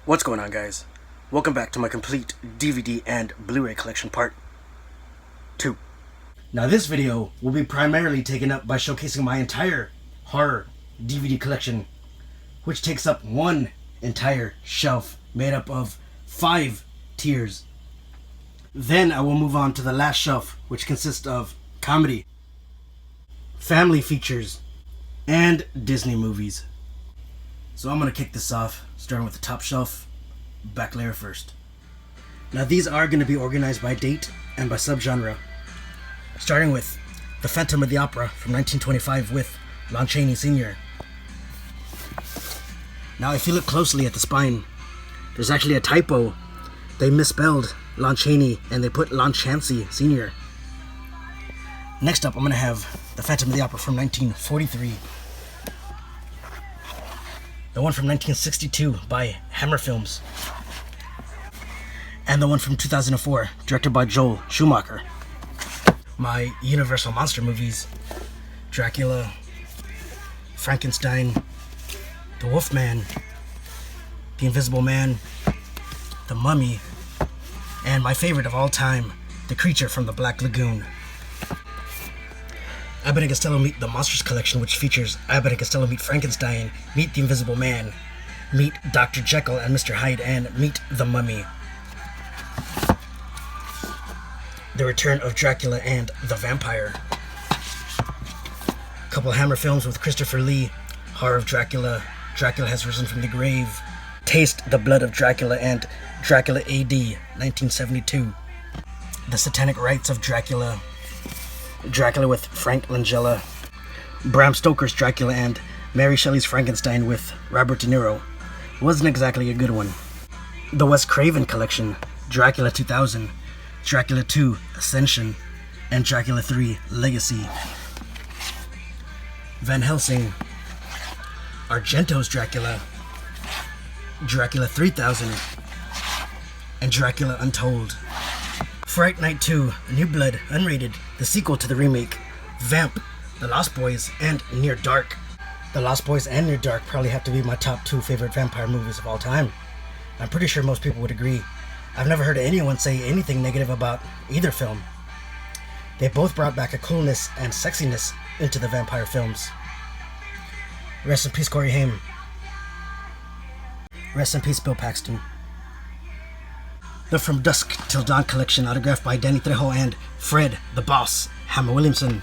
What's going on, guys? Welcome back to my complete DVD and Blu-ray collection part 2. Now this video will be primarily taken up by showcasing my entire horror DVD collection, which takes up one entire shelf made up of 5 tiers. Then I will move on to the last shelf, which consists of comedy, family features, and Disney movies. So I'm going to kick this off, starting with the top shelf, back layer first. Now these are going to be organized by date and by subgenre, starting with The Phantom of the Opera from 1925 with Lon Chaney Sr. Now if you look closely at the spine, there's actually a typo. They misspelled Lon Chaney and they put Lon Chaney Sr. Next up, I'm going to have The Phantom of the Opera from 1943. The one from 1962 by Hammer Films. And the one from 2004, directed by Joel Schumacher. My Universal Monster movies: Dracula, Frankenstein, The Wolfman, The Invisible Man, The Mummy, and my favorite of all time, The Creature from the Black Lagoon. Abbott and Costello Meet the Monsters Collection, which features Abbott and Costello Meet Frankenstein, Meet the Invisible Man, Meet Dr. Jekyll and Mr. Hyde, and Meet the Mummy. The Return of Dracula and the Vampire. Couple Hammer Films with Christopher Lee, Horror of Dracula, Dracula Has Risen from the Grave, Taste the Blood of Dracula, and Dracula AD 1972. The Satanic Rites of Dracula, Dracula with Frank Langella, Bram Stoker's Dracula, and Mary Shelley's Frankenstein with Robert De Niro. Wasn't exactly a good one. The Wes Craven Collection, Dracula 2000, Dracula 2 Ascension, and Dracula 3 Legacy. Van Helsing, Argento's Dracula, Dracula 3000, and Dracula Untold. Fright Night 2, New Blood, Unrated, the sequel to the remake, Vamp, The Lost Boys, and Near Dark. The Lost Boys and Near Dark probably have to be my top 2 favorite vampire movies of all time. I'm pretty sure most people would agree. I've never heard anyone say anything negative about either film. They both brought back a coolness and sexiness into the vampire films. Rest in peace, Corey Haim. Rest in peace, Bill Paxton. The From Dusk Till Dawn collection, autographed by Danny Trejo and Fred the Boss Hammer Williamson.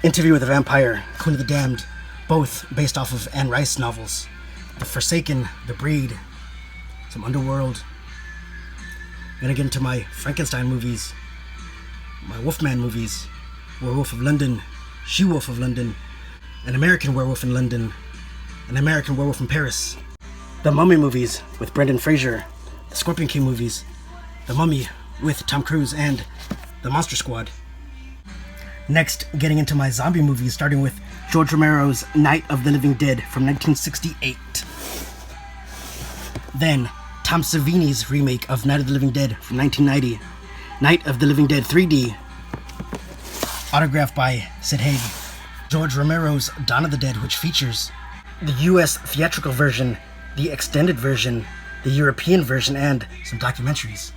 Interview with the Vampire, Queen of the Damned, both based off of Anne Rice novels. The Forsaken, The Breed, some Underworld. I'm gonna get into my Frankenstein movies, my Wolfman movies, Werewolf of London, She-Wolf of London, An American Werewolf in London, An American Werewolf in Paris. The Mummy movies with Brendan Fraser, the Scorpion King movies, The Mummy with Tom Cruise, and The Monster Squad. Next, getting into my zombie movies, starting with George Romero's Night of the Living Dead from 1968. Then, Tom Savini's remake of Night of the Living Dead from 1990, Night of the Living Dead 3D, autographed by Sid Haig. George Romero's Dawn of the Dead, which features the US theatrical version, the extended version, the European version, and some documentaries.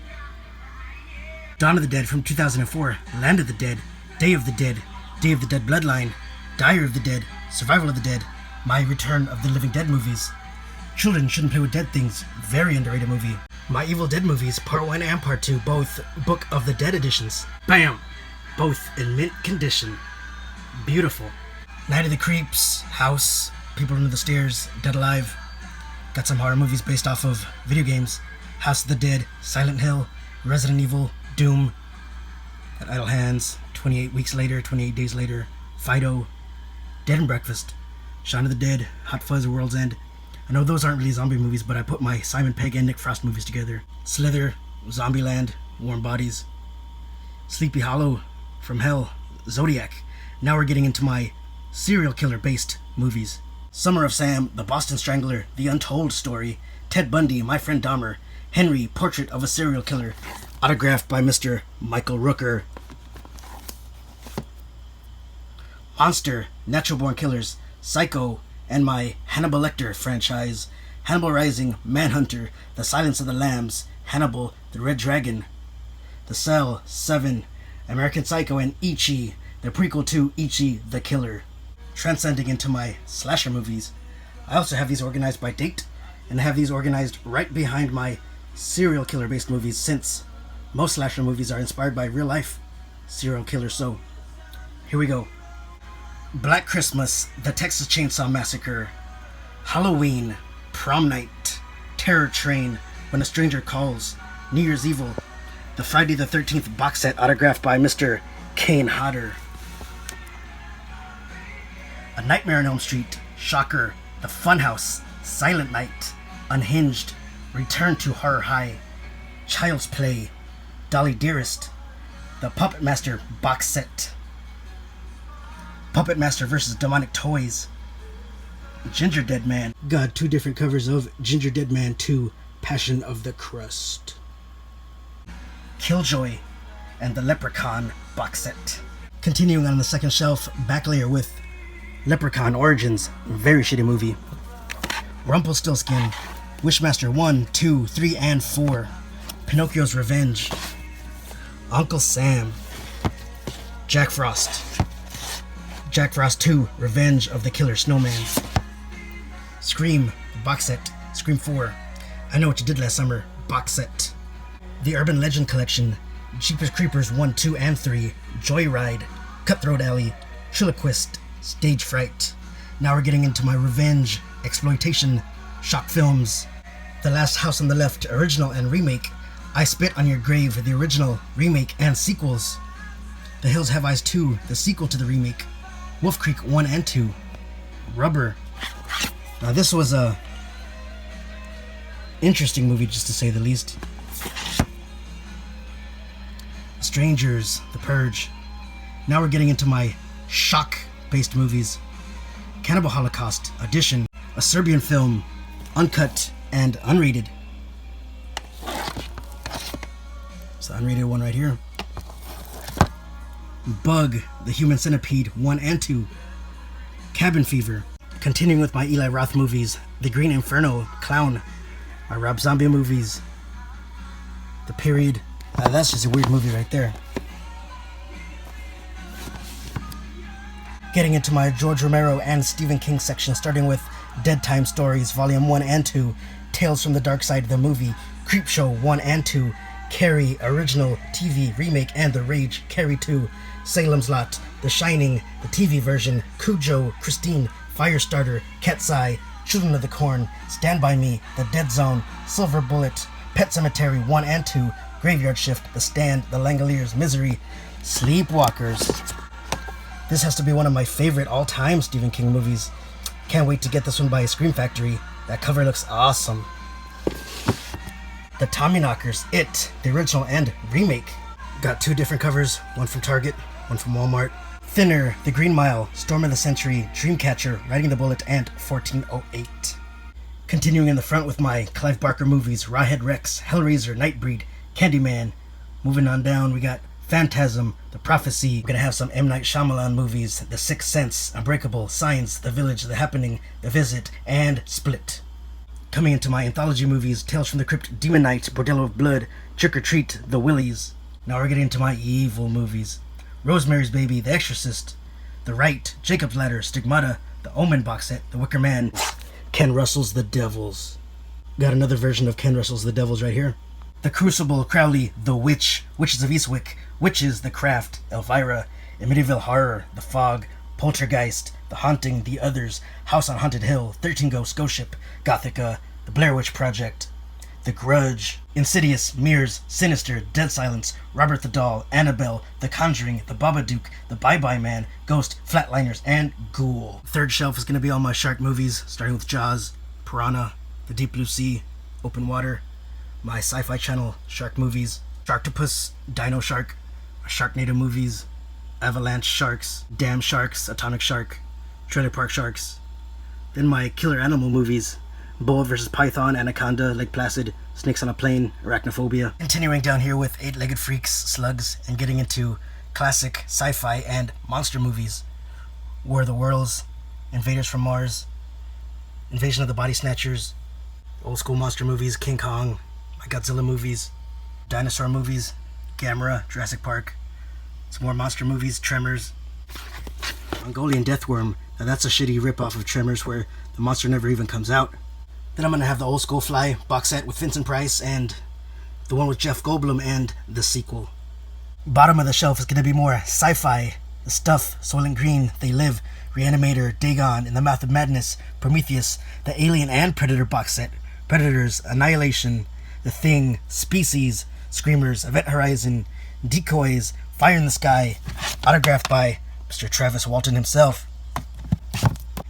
Dawn of the Dead from 2004, Land of the Dead, Day of the Dead, Day of the Dead Bloodline, Diary of the Dead, Survival of the Dead, My Return of the Living Dead movies, Children Shouldn't Play with Dead Things, very underrated movie, My Evil Dead movies, Part 1 and Part 2, both Book of the Dead editions, bam! Both in mint condition. Beautiful. Night of the Creeps, House, People Under the Stairs, Dead Alive. Got some horror movies based off of video games, House of the Dead, Silent Hill, Resident Evil, Doom, At Idle Hands, 28 Weeks Later, 28 Days Later, Fido, Dead and Breakfast, Shaun of the Dead, Hot Fuzz, World's End. I know those aren't really zombie movies, but I put my Simon Pegg and Nick Frost movies together. Slither, Zombieland, Warm Bodies, Sleepy Hollow, From Hell, Zodiac. Now we're getting into my serial killer based movies. Summer of Sam, The Boston Strangler, The Untold Story, Ted Bundy, My Friend Dahmer, Henry, Portrait of a Serial Killer, autographed by Mr. Michael Rooker. Monster, Natural Born Killers, Psycho, and my Hannibal Lecter franchise, Hannibal Rising, Manhunter, The Silence of the Lambs, Hannibal, The Red Dragon, The Cell, Seven, American Psycho, and Ichi, the prequel to Ichi the Killer. Transcending into my slasher movies, I also have these organized by date, and I have these organized right behind my serial killer based movies, since most slasher movies are inspired by real life serial killers. So here we go. Black Christmas, The Texas Chainsaw Massacre, Halloween, Prom Night, Terror Train, When a Stranger Calls, New Year's Evil, the Friday the 13th box set autographed by Mr. Kane Hodder, A Nightmare on Elm Street, Shocker, The Funhouse, Silent Night, Unhinged, Return to Horror High, Child's Play, Dolly Dearest, The Puppet Master box set, Puppet Master vs. Demonic Toys, Ginger Dead Man. Got two different covers of Ginger Dead Man 2, Passion of the Crust, Killjoy, and the Leprechaun box set. Continuing on the second shelf, back layer with Leprechaun Origins, very shitty movie, Rumpelstiltskin, Wishmaster 1, 2, 3, and 4, Pinocchio's Revenge, Uncle Sam, Jack Frost 2, Revenge of the Killer Snowman, Scream box set, Scream 4, I Know What You Did Last Summer box set, The Urban Legend Collection, Jeepers Creepers 1, 2, and 3, Joyride, Cutthroat Alley, Triloquist, Stage Fright. Now we're getting into my revenge exploitation shock films. The Last House on the Left, original and remake, I Spit on Your Grave, the original, remake, and sequels, The Hills Have Eyes 2, the sequel to the remake, Wolf Creek 1 and 2, Rubber. Now this was a interesting movie, just to say the least. Strangers, The Purge. Now we're getting into my shock-based movies. Cannibal Holocaust, Audition, a Serbian film, uncut and unrated. It's the unrated one right here. Bug, The Human Centipede 1 and 2, Cabin Fever. Continuing with my Eli Roth movies, The Green Inferno, Clown, my Rob Zombie movies, The Period. That's just a weird movie right there. Getting into my George Romero and Stephen King section, starting with Dead Time Stories, Volume 1 and 2, Tales from the Dark Side, the movie, Creepshow 1 and 2, Carrie, original TV remake, and The Rage, Carrie 2, Salem's Lot, The Shining, the TV version, Cujo, Christine, Firestarter, Cat's Eye, Children of the Corn, Stand By Me, The Dead Zone, Silver Bullet, Pet Cemetery 1 and 2, Graveyard Shift, The Stand, The Langoliers, Misery, Sleepwalkers. This has to be one of my favorite all-time Stephen King movies. Can't wait to get this one by Scream Factory. That cover looks awesome. The Tommyknockers, It, the original and remake. Got two different covers, one from Target, one from Walmart. Thinner, The Green Mile, Storm of the Century, Dreamcatcher, Riding the Bullet, and 1408. Continuing in the front with my Clive Barker movies, Rawhead Rex, Hellraiser, Nightbreed, Candyman. Moving on down, we got Phantasm, The Prophecy. We're gonna have some M. Night Shyamalan movies, The Sixth Sense, Unbreakable, Signs, The Village, The Happening, The Visit, and Split. Coming into my anthology movies, Tales from the Crypt, Demon Knight, Bordello of Blood, Trick or Treat, The Willies. Now we're getting into my evil movies. Rosemary's Baby, The Exorcist, The Rite, Jacob's Ladder, Stigmata, The Omen box set, The Wicker Man, Ken Russell's The Devils. Got another version of Ken Russell's The Devils right here. The Crucible, Crowley, The Witch, Witches of Eastwick, Witches, The Craft, Elvira, Amityville Horror, The Fog, Poltergeist, The Haunting, The Others, House on Haunted Hill, 13 Ghosts, Ghost Ship, Gothica, The Blair Witch Project, The Grudge, Insidious, Mirrors, Sinister, Dead Silence, Robert the Doll, Annabelle, The Conjuring, The Babadook, The Bye-Bye Man, Ghost, Flatliners, and Ghoul. Third shelf is going to be all my shark movies, starting with Jaws, Piranha, The Deep Blue Sea, Open Water, my Sci-Fi Channel shark movies, Sharktopus, Dino Shark, Sharknado movies, Avalanche Sharks, Dam Sharks, Atomic Shark, Trailer Park Sharks. Then my killer animal movies, Bull vs. Python, Anaconda, Lake Placid, Snakes on a Plane, Arachnophobia. Continuing down here with Eight-Legged Freaks, Slugs, and getting into classic sci-fi and monster movies, War of the Worlds, Invaders from Mars, Invasion of the Body Snatchers, Old school monster movies, King Kong, my Godzilla movies, dinosaur movies, Gamera, Jurassic Park. Some more monster movies, Tremors, Mongolian Deathworm. Now that's a shitty ripoff of Tremors where the monster never even comes out. Then I'm gonna have the Old School Fly box set with Vincent Price and the one with Jeff Goldblum and the sequel. Bottom of the shelf is gonna be more sci-fi. The Stuff, Soylent Green, They Live, Reanimator, Dagon, In the Mouth of Madness, Prometheus, the Alien and Predator box set, Predators, Annihilation, The Thing, Species, Screamers, Event Horizon, Decoys, Fire in the Sky, autographed by Mr. Travis Walton himself.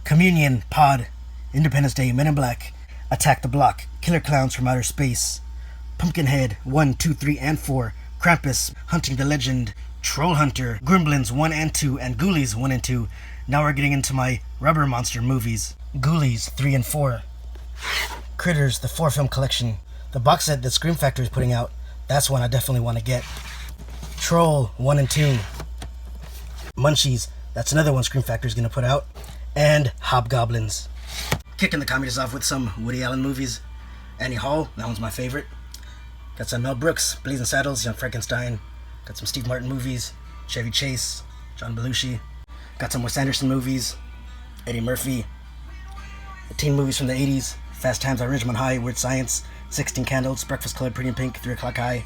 Communion, Pod, Independence Day, Men in Black, Attack the Block, Killer Clowns from Outer Space, Pumpkinhead 1, 2, 3, and 4, Krampus, Hunting the Legend, Troll Hunter, Gremlins 1 and 2, and Ghoulies 1 and 2. Now we're getting into my rubber monster movies. Ghoulies 3 and 4. Critters, the 4-film collection. The box set that Scream Factory is putting out, that's one I definitely want to get. Troll 1 and 2. Munchies, that's another one Scream Factory is going to put out. And Hobgoblins. Kicking the comedies off with some Woody Allen movies. Annie Hall, that one's my favorite. Got some Mel Brooks, Blazing Saddles, Young Frankenstein. Got some Steve Martin movies, Chevy Chase, John Belushi. Got some Wes Anderson movies, Eddie Murphy. The teen movies from the 80s, Fast Times at Ridgemont High, Weird Science, 16 Candles, Breakfast Club, Pretty in Pink, 3 O'Clock High.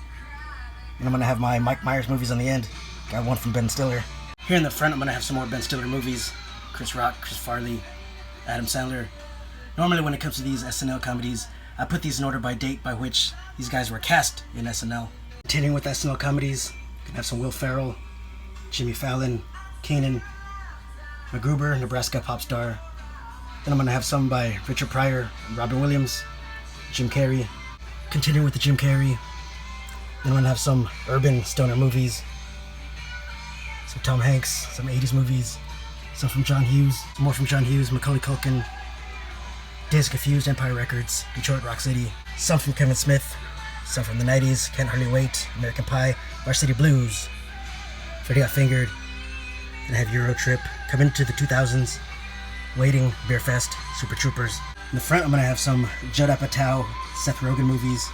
And I'm going to have my Mike Myers movies on the end. Got one from Ben Stiller. Here in the front, I'm going to have some more Ben Stiller movies. Chris Rock, Chris Farley, Adam Sandler. Normally when it comes to these SNL comedies, I put these in order by date by which these guys were cast in SNL. Continuing with SNL comedies, you can have some Will Ferrell, Jimmy Fallon, Kanan, MacGruber, Nebraska pop star. Then I'm going to have some by Richard Pryor, Robin Williams, Jim Carrey. Continuing with the Jim Carrey. Then I'm going to have some urban stoner movies. Some Tom Hanks, some 80s movies. Some from John Hughes, some more from John Hughes, Macaulay Culkin. Days Confused, Empire Records, Detroit Rock City. Some from Kevin Smith. Some from the 90s, Can't Hardly Wait, American Pie, Varsity Blues, Freddy Got Fingered. And I have Euro Trip. Coming into the 2000s, Waiting, Beer Fest, Super Troopers. In the front, I'm going to have some Judd Apatow, Seth Rogen movies,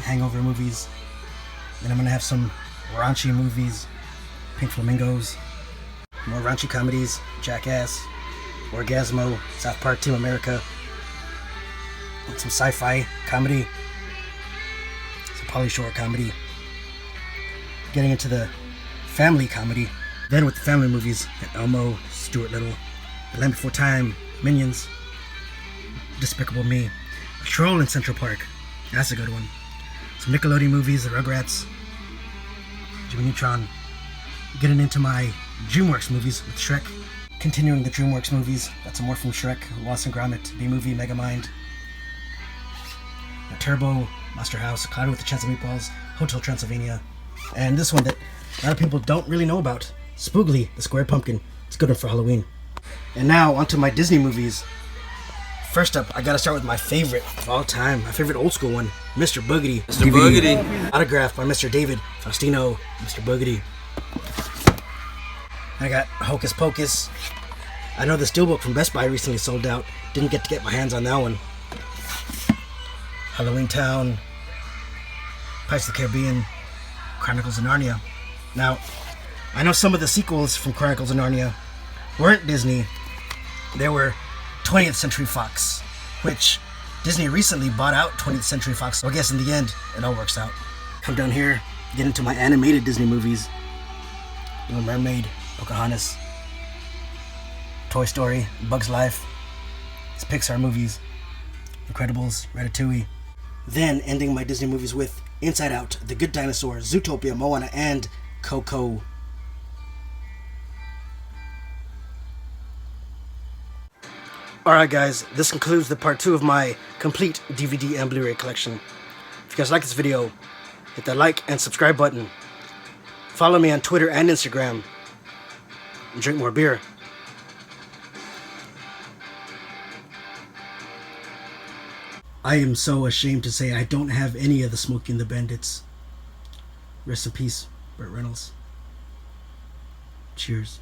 Hangover movies. Then I'm going to have some raunchy movies, Pink Flamingos, more raunchy comedies, Jackass, Orgasmo, South Park, Team America, and some sci-fi comedy, some Pauly Shore comedy. Getting into the family comedy. Then with the family movies, Elmo, Stuart Little, The Land Before Time, Minions, Despicable Me, A Troll in Central Park, that's a good one. Some Nickelodeon movies, The Rugrats, Jimmy Neutron. Getting into my DreamWorks movies with Shrek. Continuing the DreamWorks movies, got some more from Shrek, Wallace and Gromit, B-Movie, Megamind, Turbo, Monster House, Cloudy with a Chance of Meatballs, Hotel Transylvania, and this one that a lot of people don't really know about, Spoogly, the Square Pumpkin. It's a good one for Halloween. And now onto my Disney movies. First up, I gotta start with my favorite of all time, my favorite old school one, Mr. Boogedy. Mr. Boogedy. Autographed by Mr. David Faustino, Mr. Boogedy. I got Hocus Pocus. I know the Steelbook from Best Buy recently sold out. Didn't get to get my hands on that one. Halloween Town, Pirates of the Caribbean, Chronicles of Narnia. Now, I know some of the sequels from Chronicles of Narnia weren't Disney. They were 20th Century Fox, which Disney recently bought out 20th Century Fox. So I guess in the end, it all works out. Come down here, get into my animated Disney movies. Little Mermaid, Pocahontas, Toy Story, Bug's Life. It's Pixar movies. Incredibles, Ratatouille. Then ending my Disney movies with Inside Out, The Good Dinosaur, Zootopia, Moana, and Coco. Alright guys, this concludes the part 2 of my complete DVD and Blu-ray collection. If you guys like this video, hit that like and subscribe button. Follow me on Twitter and Instagram. And drink more beer. I am so ashamed to say I don't have any of the Smokey and the Bandits. Rest in peace, Burt Reynolds. Cheers.